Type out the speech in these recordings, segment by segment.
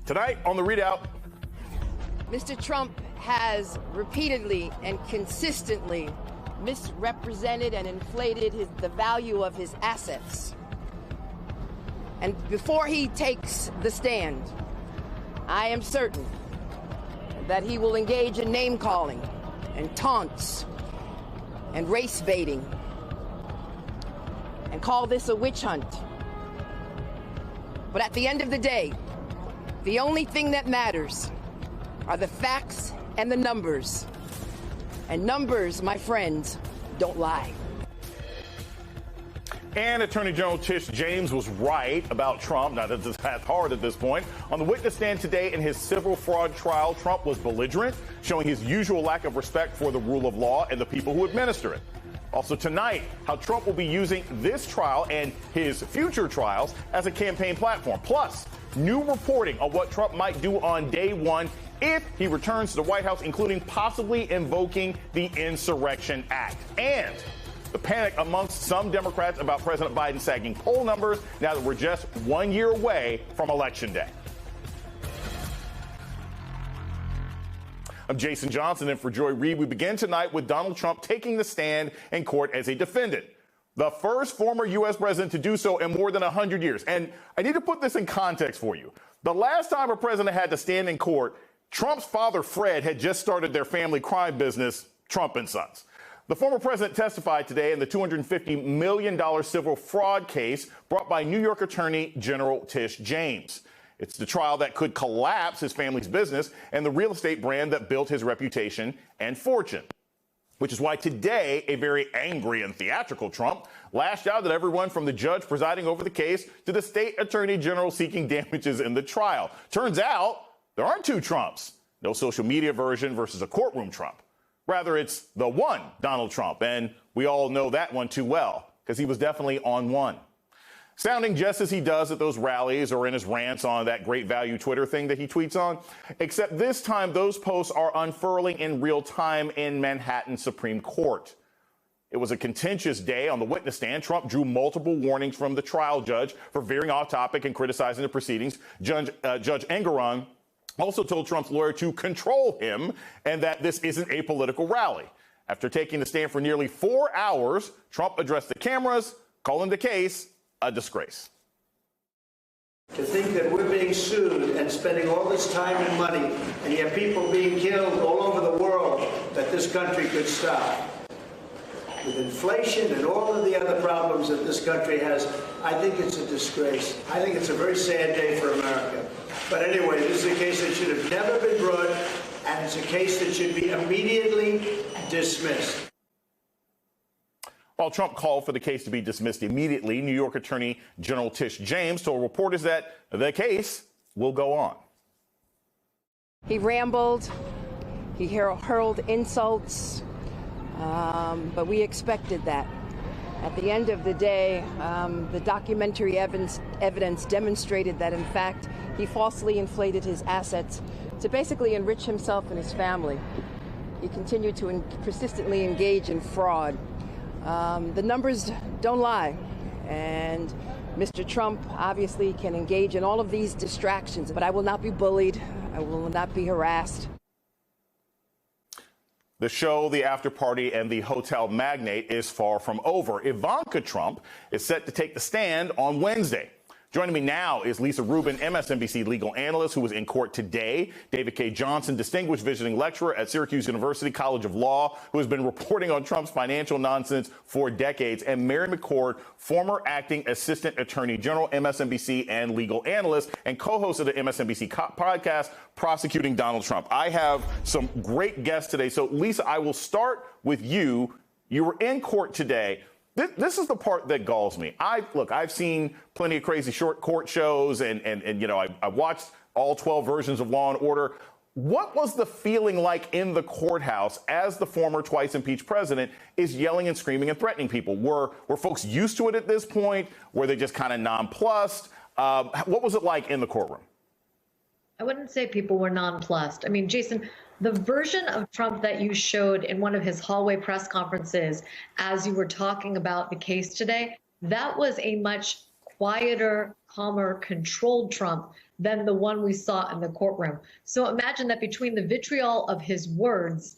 Tonight on The ReidOut. Mr. Trump has repeatedly and consistently misrepresented and inflated the value of his assets. And before he takes the stand, I am certain that he will engage in name-calling and taunts and race baiting and call this a witch hunt. But at the end of the day, the only thing that matters are the facts and the numbers. And numbers, my friends, don't lie. And Attorney General Tish James was right about Trump. Now, that's that hard at this point. On the witness stand today in his civil fraud trial, Trump was belligerent, showing his usual lack of respect for the rule of law and the people who administer it. Also tonight, how Trump will be using this trial and his future trials as a campaign platform. Plus, new reporting on what Trump might do on day one if he returns to the White House, including possibly invoking the Insurrection Act. And the panic amongst some Democrats about President Biden sagging poll numbers now that we're just 1 year away from Election Day. I'm Jason Johnson, and for Joy Reid, we begin tonight with Donald Trump taking the stand in court as a defendant. The first former U.S. president to do so in more than 100 years. And I need to put this in context for you. The last time a president had to stand in court, Trump's father, Fred, had just started their family crime business, Trump and Sons. The former president testified today in the $250 million civil fraud case brought by New York Attorney General Tish James. It's the trial that could collapse his family's business and the real estate brand that built his reputation and fortune. Which is why today, a very angry and theatrical Trump lashed out at everyone from the judge presiding over the case to the state attorney general seeking damages in the trial. Turns out there aren't two Trumps. No social media version versus a courtroom Trump. Rather, it's the one Donald Trump, and we all know that one too well, because he was definitely on one. Sounding just as he does at those rallies or in his rants on that great value Twitter thing that he tweets on, except this time those posts are unfurling in real time in Manhattan Supreme Court. It was a contentious day on the witness stand. Trump drew multiple warnings from the trial judge for veering off topic and criticizing the proceedings. Judge Engoron also told Trump's lawyer to control him and that this isn't a political rally. After taking the stand for nearly 4 hours, Trump addressed the cameras, calling the case a disgrace. To think that we're being sued and spending all this time and money, and yet people being killed all over the world, that this country could stop. With inflation and all of the other problems that this country has, I think it's a disgrace. I think it's a very sad day for America. But anyway, this is a case that should have never been brought, and it's a case that should be immediately dismissed. While Trump called for the case to be dismissed immediately, New York Attorney General Tish James told reporters that the case will go on. He rambled, he hurled insults, but we expected that. At the end of the day, the documentary evidence demonstrated that, in fact, he falsely inflated his assets to basically enrich himself and his family. He continued to persistently engage in fraud. The numbers don't lie, and Mr. Trump obviously can engage in all of these distractions, but I will not be bullied. I will not be harassed. The show, the after party, and the hotel magnate is far from over. Ivanka Trump is set to take the stand on Wednesday. Joining me now is Lisa Rubin, MSNBC legal analyst, who was in court today. David K. Johnson, distinguished visiting lecturer at Syracuse University College of Law, who has been reporting on Trump's financial nonsense for decades. And Mary McCord, former acting assistant attorney general, MSNBC, and legal analyst, and co-host of the MSNBC podcast, Prosecuting Donald Trump. I have some great guests today. So, Lisa, I will start with you. You were in court today. This is the part that galls me. I've seen plenty of crazy short court shows, and you know, I watched all 12 versions of Law and Order. What was the feeling like in the courthouse as the former twice impeached president is yelling and screaming and threatening people? Were folks used to it at this point? Were they just kind of nonplussed? What was it like in the courtroom? I wouldn't say people were nonplussed. I mean, Jason, the version of Trump that you showed in one of his hallway press conferences as you were talking about the case today, that was a much quieter, calmer, controlled Trump than the one we saw in the courtroom. So imagine that between the vitriol of his words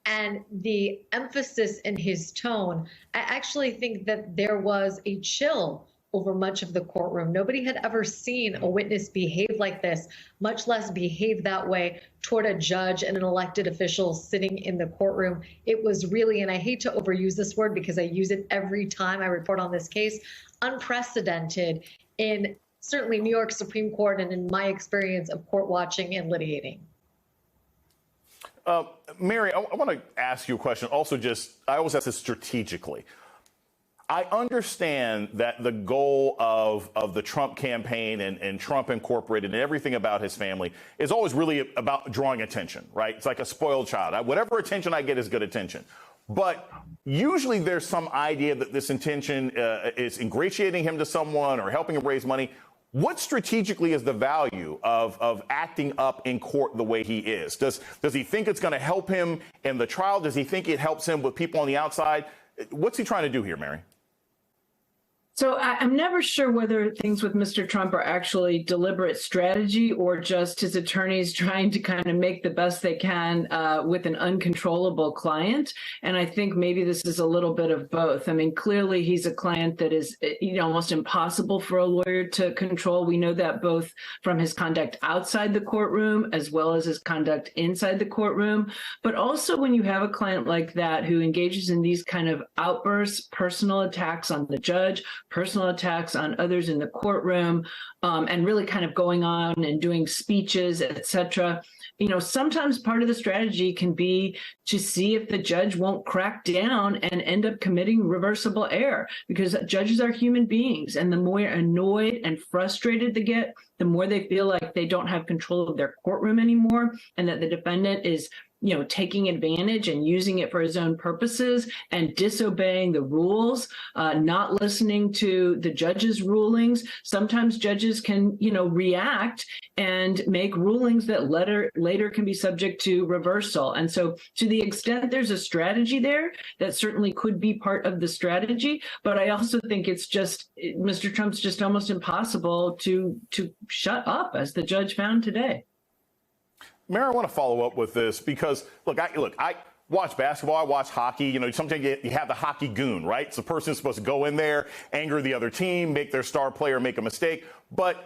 and the emphasis in his tone, I actually think that there was a chill over much of the courtroom. Nobody had ever seen a witness behave like this, much less behave that way toward a judge and an elected official sitting in the courtroom. It was really, and I hate to overuse this word because I use it every time I report on this case, unprecedented in certainly New York Supreme Court and in my experience of court watching and litigating. Mary, I want to ask you a question. Also, I always ask this strategically. I understand that the goal of the Trump campaign and Trump Incorporated and everything about his family is always really about drawing attention, right? It's like a spoiled child. Whatever attention I get is good attention. But usually there's some idea that this attention is ingratiating him to someone or helping him raise money. What strategically is the value of acting up in court the way he is? Does he think it's going to help him in the trial? Does he think it helps him with people on the outside? What's he trying to do here, Mary? So I'm never sure whether things with Mr. Trump are actually deliberate strategy or just his attorneys trying to kind of make the best they can with an uncontrollable client. And I think maybe this is a little bit of both. I mean, clearly he's a client that is almost impossible for a lawyer to control. We know that both from his conduct outside the courtroom as well as his conduct inside the courtroom. But also when you have a client like that who engages in these kind of outbursts, personal attacks on the judge, personal attacks on others in the courtroom, and really kind of going on and doing speeches, et cetera. Sometimes part of the strategy can be to see if the judge won't crack down and end up committing reversible error, because judges are human beings. And the more annoyed and frustrated they get, the more they feel like they don't have control of their courtroom anymore and that the defendant is taking advantage and using it for his own purposes and disobeying the rules, not listening to the judge's rulings. Sometimes judges can, react and make rulings that later can be subject to reversal. And so to the extent there's a strategy there, that certainly could be part of the strategy. But I also think it's just, Mr. Trump's just almost impossible to shut up, as the judge found today. Mary, I want to follow up with this because, I watch basketball, I watch hockey. Sometimes you have the hockey goon, right? It's the person who's supposed to go in there, anger the other team, make their star player make a mistake. But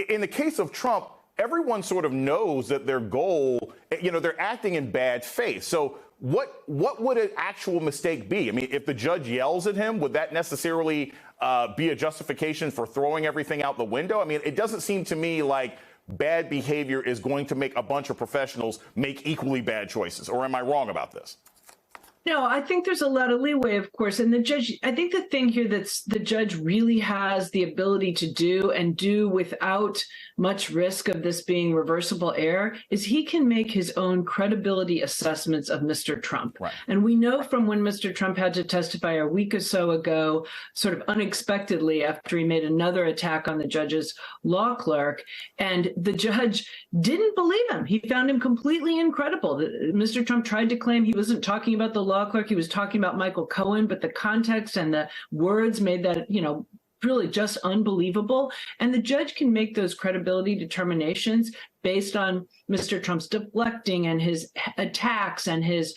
in the case of Trump, everyone sort of knows that their goal, they're acting in bad faith. So what would an actual mistake be? I mean, if the judge yells at him, would that necessarily be a justification for throwing everything out the window? I mean, it doesn't seem to me like bad behavior is going to make a bunch of professionals make equally bad choices. Or am I wrong about this? No, I think there's a lot of leeway, of course. And the judge, I think the thing here that's the judge really has the ability to do without much risk of this being reversible error is he can make his own credibility assessments of Mr. Trump. Right. And we know from when Mr. Trump had to testify a week or so ago, sort of unexpectedly after he made another attack on the judge's law clerk, and the judge didn't believe him. He found him completely incredible. Mr. Trump tried to claim he wasn't talking about the law clerk. He was talking about Michael Cohen, but the context and the words made that, really just unbelievable. And the judge can make those credibility determinations based on Mr. Trump's deflecting and his attacks and his,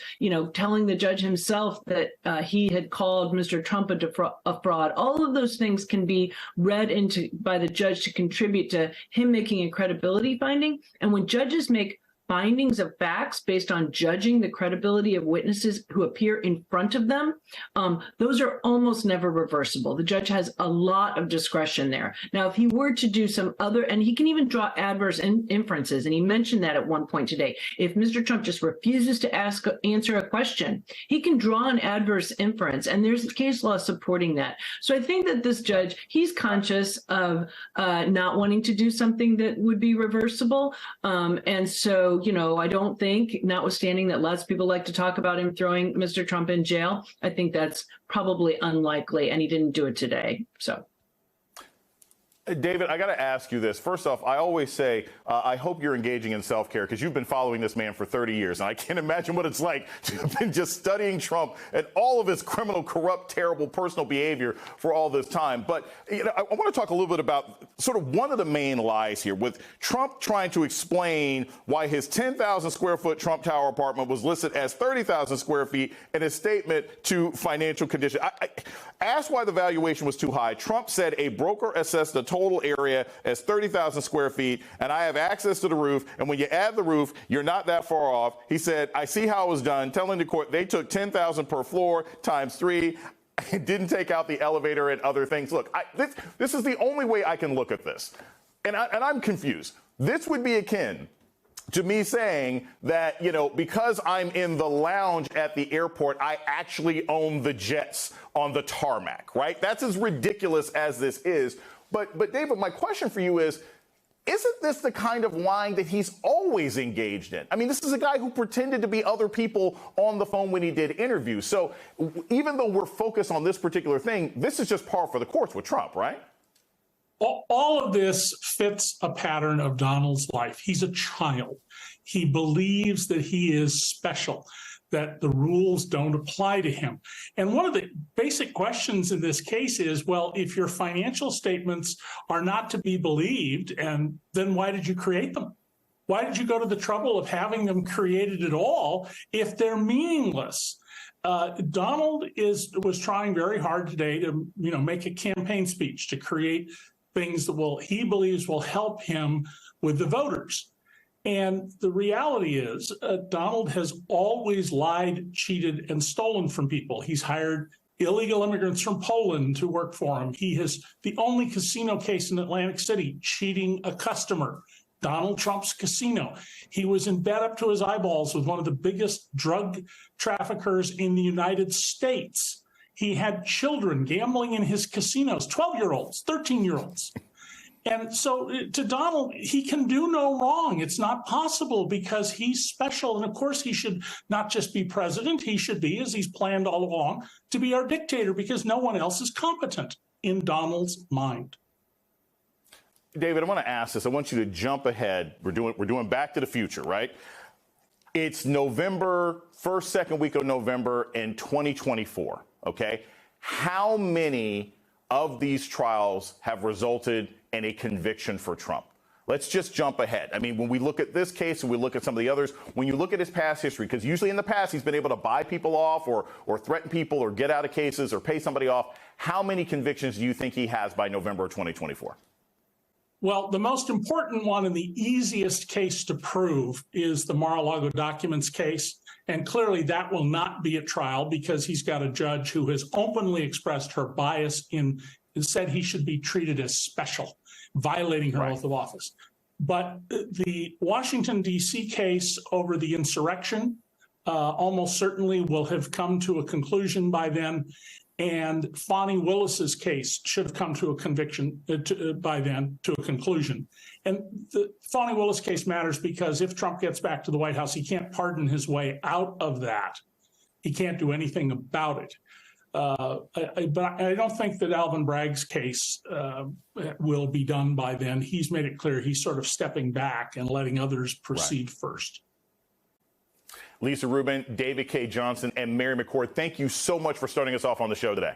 telling the judge himself that he had called Mr. Trump a fraud. All of those things can be read into by the judge to contribute to him making a credibility finding. And when judges make findings of facts based on judging the credibility of witnesses who appear in front of them, those are almost never reversible. The judge has a lot of discretion there. Now, if he were to do some other, and he can even draw adverse inferences, and he mentioned that at one point today, if Mr. Trump just refuses to answer a question, he can draw an adverse inference, and there's case law supporting that. So I think that this judge, he's conscious of not wanting to do something that would be reversible, and so I don't think, notwithstanding that lots of people like to talk about him throwing Mr. Trump in jail, I think that's probably unlikely, and he didn't do it today. So, David, I got to ask you this. First off, I always say, I hope you're engaging in self-care because you've been following this man for 30 years. And I can't imagine what it's like to have been just studying Trump and all of his criminal, corrupt, terrible personal behavior for all this time. But I want to talk a little bit about sort of one of the main lies here with Trump trying to explain why his 10,000 square foot Trump Tower apartment was listed as 30,000 square feet in his statement to Financial Condition. I asked why the valuation was too high. Trump said a broker assessed the total area as 30,000 square feet, and I have access to the roof. And when you add the roof, you're not that far off. He said, I see how it was done, telling the court they took 10,000 per floor times 3. Didn't take out the elevator and other things. Look, this is the only way I can look at this. And I'm confused. This would be akin to me saying that, because I'm in the lounge at the airport, I actually own the jets on the tarmac, right? That's as ridiculous as this is. But David, my question for you is, isn't this the kind of lying that he's always engaged in? I mean, this is a guy who pretended to be other people on the phone when he did interviews. So even though we're focused on this particular thing, this is just par for the course with Trump, right? All of this fits a pattern of Donald's life. He's a child. He believes that he is special, that the rules don't apply to him. And one of the basic questions in this case is, well, if your financial statements are not to be believed, and then why did you create them? Why did you go to the trouble of having them created at all if they're meaningless? Donald was trying very hard today to, make a campaign speech to create things that he believes will help him with the voters. And the reality is, Donald has always lied, cheated, and stolen from people. He's hired illegal immigrants from Poland to work for him. He has the only casino case in Atlantic City, cheating a customer, Donald Trump's casino. He was in bed up to his eyeballs with one of the biggest drug traffickers in the United States. He had children gambling in his casinos, 12-year-olds, 13-year-olds. And so to Donald, he can do no wrong. It's not possible because he's special. And of course, he should not just be president. He should be, as he's planned all along, to be our dictator because no one else is competent in Donald's mind. David, I want to ask this. I want you to jump ahead. We're doing Back to the Future, right? It's November, first, second week of November in 2024, okay? How many of these trials have resulted in a conviction for Trump? Let's just jump ahead. I mean, when we look at this case and we look at some of the others, when you look at his past history, because usually in the past he's been able to buy people off or threaten people or get out of cases or pay somebody off, how many convictions do you think he has by November of 2024? Well, the most important one and the easiest case to prove is the Mar-a-Lago documents case. And clearly that will not be at trial because he's got a judge who has openly expressed her bias and said he should be treated as special, violating her oath of office. But the Washington, D.C. case over the insurrection almost certainly will have come to a conclusion by then. And Fani Willis's case should have come to a conviction by then to a conclusion. And the Fani Willis case matters because if Trump gets back to the White House, he can't pardon his way out of that. He can't do anything about it. But I don't think that Alvin Bragg's case will be done by then. He's made it clear he's sort of stepping back and letting others proceed first. Lisa Rubin, David Cay Johnston, and Mary McCord, thank you so much for starting us off on the show today.